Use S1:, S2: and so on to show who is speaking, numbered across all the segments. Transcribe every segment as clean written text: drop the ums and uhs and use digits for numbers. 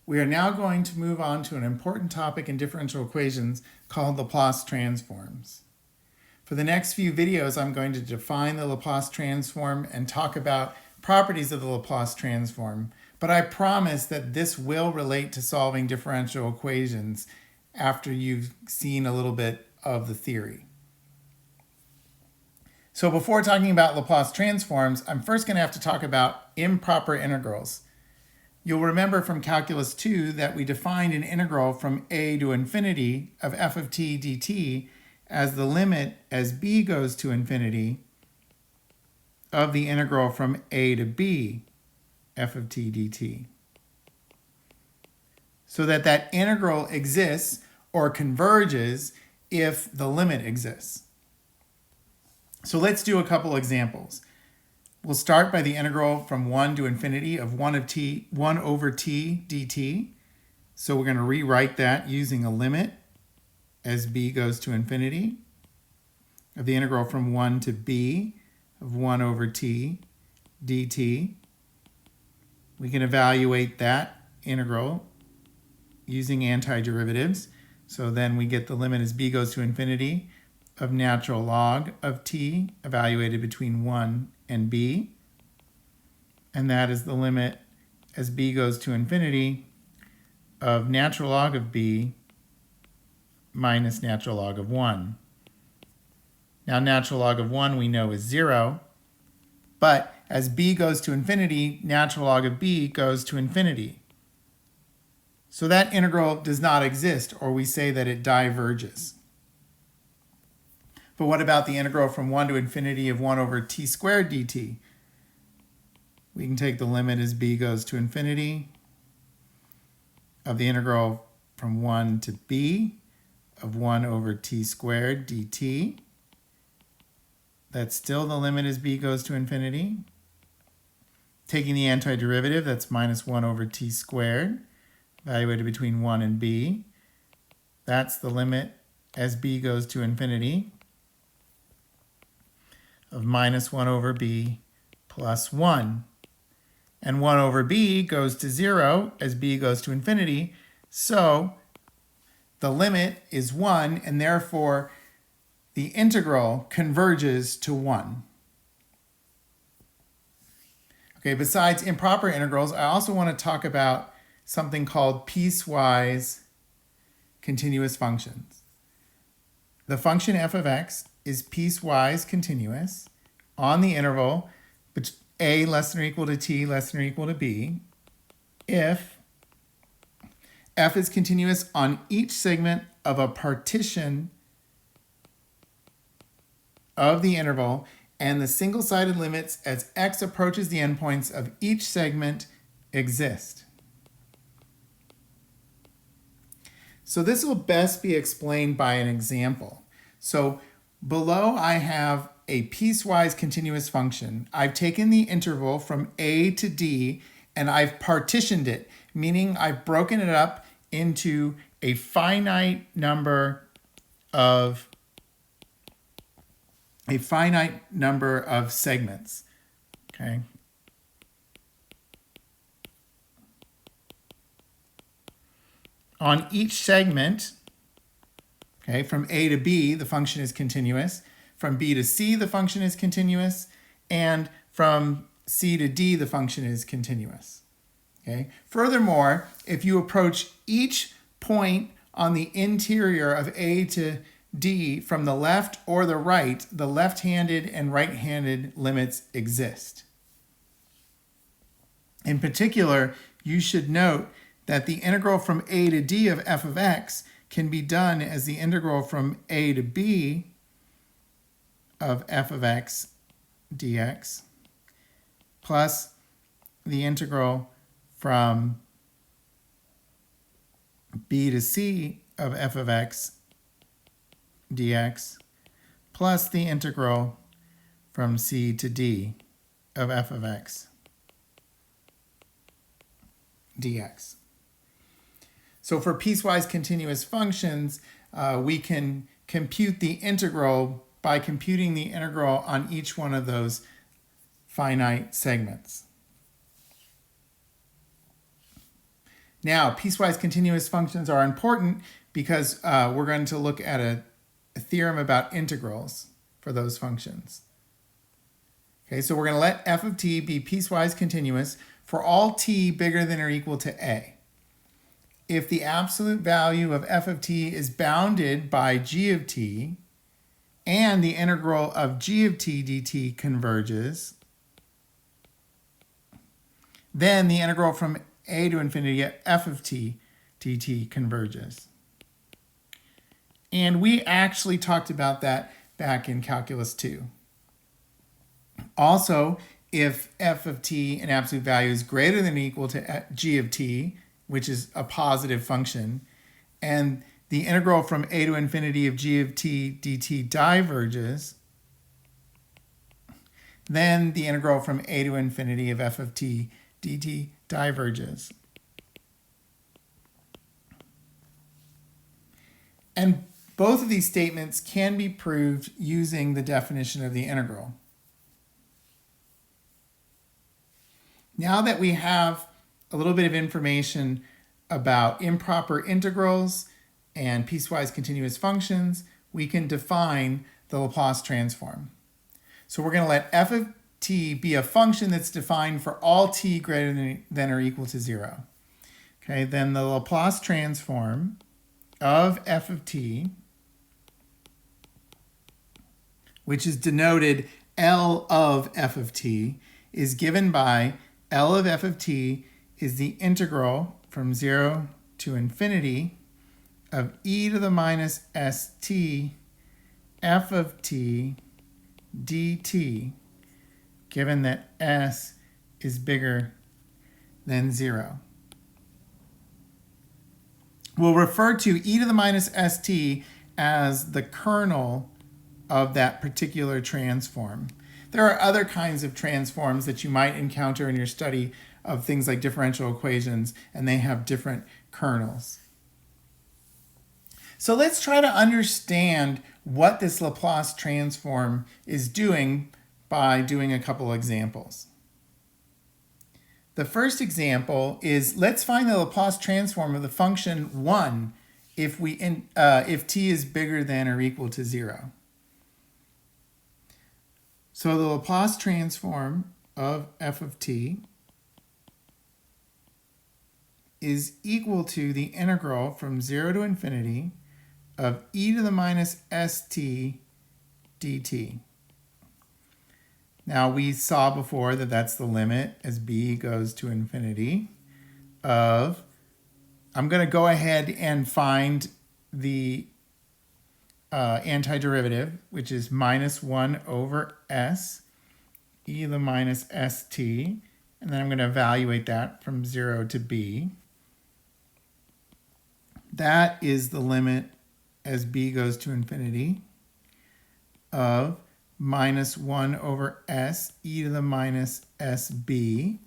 S1: We are now going to move on to an important topic in differential equations called Laplace transforms. For the next few videos, I'm going to define the Laplace transform and talk about properties of the Laplace transform, but I promise that this will relate to solving differential equations after you've seen a little bit of the theory. So before talking about Laplace transforms, I'm first going to have to talk about improper integrals. You'll remember from Calculus 2 that we defined an integral from a to infinity of f of t dt as the limit as b goes to infinity of the integral from a to b f of t dt. So that integral exists or converges if the limit exists. So let's do a couple examples. We'll start by the integral from 1 to infinity of 1 over t dt. So we're going to rewrite that using a limit as b goes to infinity of the integral from 1 to b of 1 over t dt. We can evaluate that integral using antiderivatives. So then we get the limit as b goes to infinity of natural log of t evaluated between 1 and b. And that is the limit as b goes to infinity of natural log of b minus natural log of 1. Now natural log of 1 we know is 0, but as b goes to infinity, natural log of b goes to infinity. So that integral does not exist, or we say that it diverges. But what about the integral from 1 to infinity of 1 over t squared dt? We can take the limit as b goes to infinity of the integral from 1 to b of 1 over t squared dt. That's still the limit as b goes to infinity. Taking the antiderivative, that's minus 1 over t squared, evaluated between 1 and b. That's the limit as b goes to infinity of minus 1 over b plus 1. And 1 over b goes to 0 as b goes to infinity. So the limit is 1, and therefore the integral converges to 1. Okay, besides improper integrals, I also want to talk about something called piecewise continuous functions. The function f of x is piecewise continuous on the interval a less than or equal to t less than or equal to b if f is continuous on each segment of a partition of the interval and the single-sided limits as x approaches the endpoints of each segment exist. So this will best be explained by an example. So below I have a piecewise continuous function. I've taken the interval from a to d and I've partitioned it, meaning I've broken it up into a finite number of segments. Okay. On each segment, okay, from a to b, the function is continuous. From b to c, the function is continuous. And from c to d, the function is continuous. Okay. Furthermore, if you approach each point on the interior of a to d from the left or the right, the left-handed and right-handed limits exist. In particular, you should note that the integral from a to d of f of x can be done as the integral from a to b of f of x dx plus the integral from b to c of f of x dx plus the integral from c to d of f of x dx. So for piecewise continuous functions, we can compute the integral by computing the integral on each one of those finite segments. Now, piecewise continuous functions are important because we're going to look at a theorem about integrals for those functions. Okay, so we're going to let f of t be piecewise continuous for all t bigger than or equal to a. If the absolute value of f of t is bounded by g of t and the integral of g of t dt converges, then the integral from a to infinity of f of t dt converges. And we actually talked about that back in Calculus 2. Also, if f of t in absolute value is greater than or equal to g of t, which is a positive function, and the integral from a to infinity of g of t dt diverges, then the integral from a to infinity of f of t dt diverges. And both of these statements can be proved using the definition of the integral. Now that we have a little bit of information about improper integrals and piecewise continuous functions, we can define the Laplace transform. So we're going to let f of t be a function that's defined for all t greater than or equal to 0. Okay, then the Laplace transform of f of t, which is denoted L of f of t, is given by L of f of t is the integral from 0 to infinity of e to the minus st f of t dt, given that s is bigger than 0. We'll refer to e to the minus st as the kernel of that particular transform. There are other kinds of transforms that you might encounter in your study of things like differential equations, and they have different kernels. So let's try to understand what this Laplace transform is doing by doing a couple examples. The first example is, let's find the Laplace transform of the function 1 if t is bigger than or equal to 0. So the Laplace transform of f of t is equal to the integral from 0 to infinity of e to the minus st dt. Now we saw before that that's the limit as b goes to infinity of, I'm going to go ahead and find the antiderivative, which is minus 1 over s e to the minus st, and then I'm going to evaluate that from 0 to b. That is the limit as b goes to infinity of minus 1 over s e to the minus sb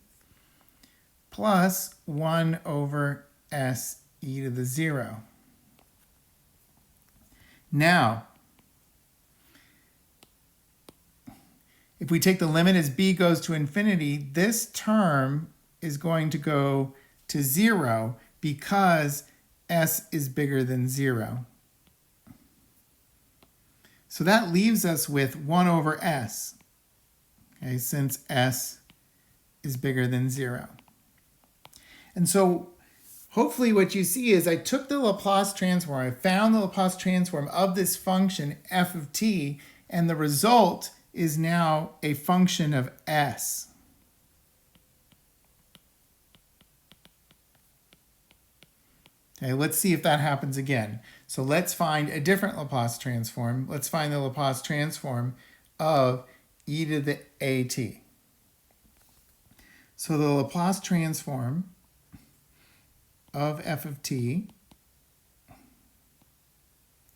S1: plus 1 over s e to the 0. Now, if we take the limit as b goes to infinity, this term is going to go to 0 because s is bigger than 0. So that leaves us with 1 over s, okay, since s is bigger than 0. And so hopefully what you see is I took the Laplace transform, I found the Laplace transform of this function f of t, and the result is now a function of s. Okay, let's see if that happens again. So let's find a different Laplace transform. Let's find the Laplace transform of e to the at. So the Laplace transform of f of t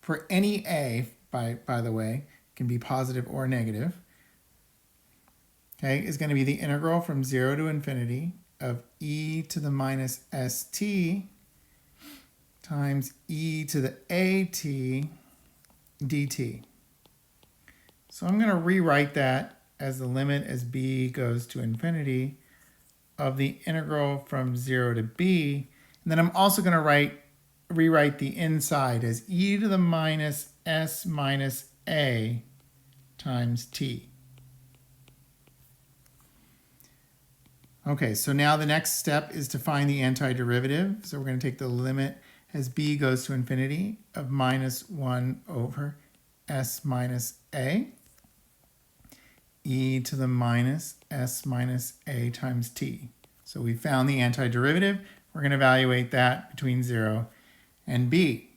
S1: for any a, by the way, can be positive or negative, okay, is going to be the integral from 0 to infinity of e to the minus st times e to the at dt. So I'm going to rewrite that as the limit as b goes to infinity of the integral from 0 to b. And then I'm also going to rewrite the inside as e to the minus s minus a times t. Okay, so now the next step is to find the antiderivative. So we're going to take the limit as b goes to infinity of minus 1 over s minus a, e to the minus s minus a times t. So we found the antiderivative. We're going to evaluate that between 0 and b.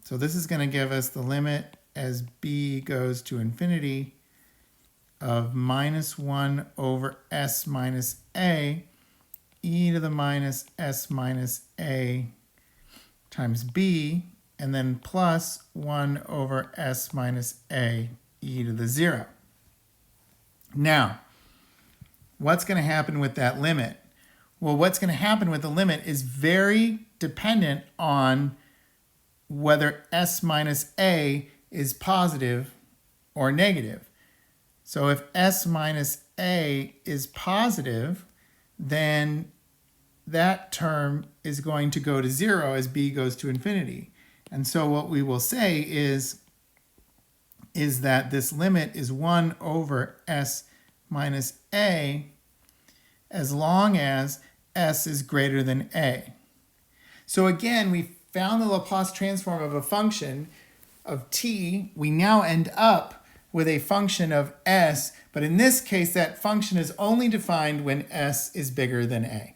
S1: So this is going to give us the limit as b goes to infinity of minus 1 over s minus a, e to the minus s minus a times b, and then plus 1 over s minus a, e to the 0. Now, what's going to happen with that limit? Well, what's going to happen with the limit is very dependent on whether s minus a is positive or negative. So if s minus a is positive, then that term is going to go to 0 as b goes to infinity. And so what we will say is that this limit is 1 over s minus a as long as s is greater than a. So again, we found the Laplace transform of a function of t. We now end up with a function of s, but in this case, that function is only defined when s is bigger than a.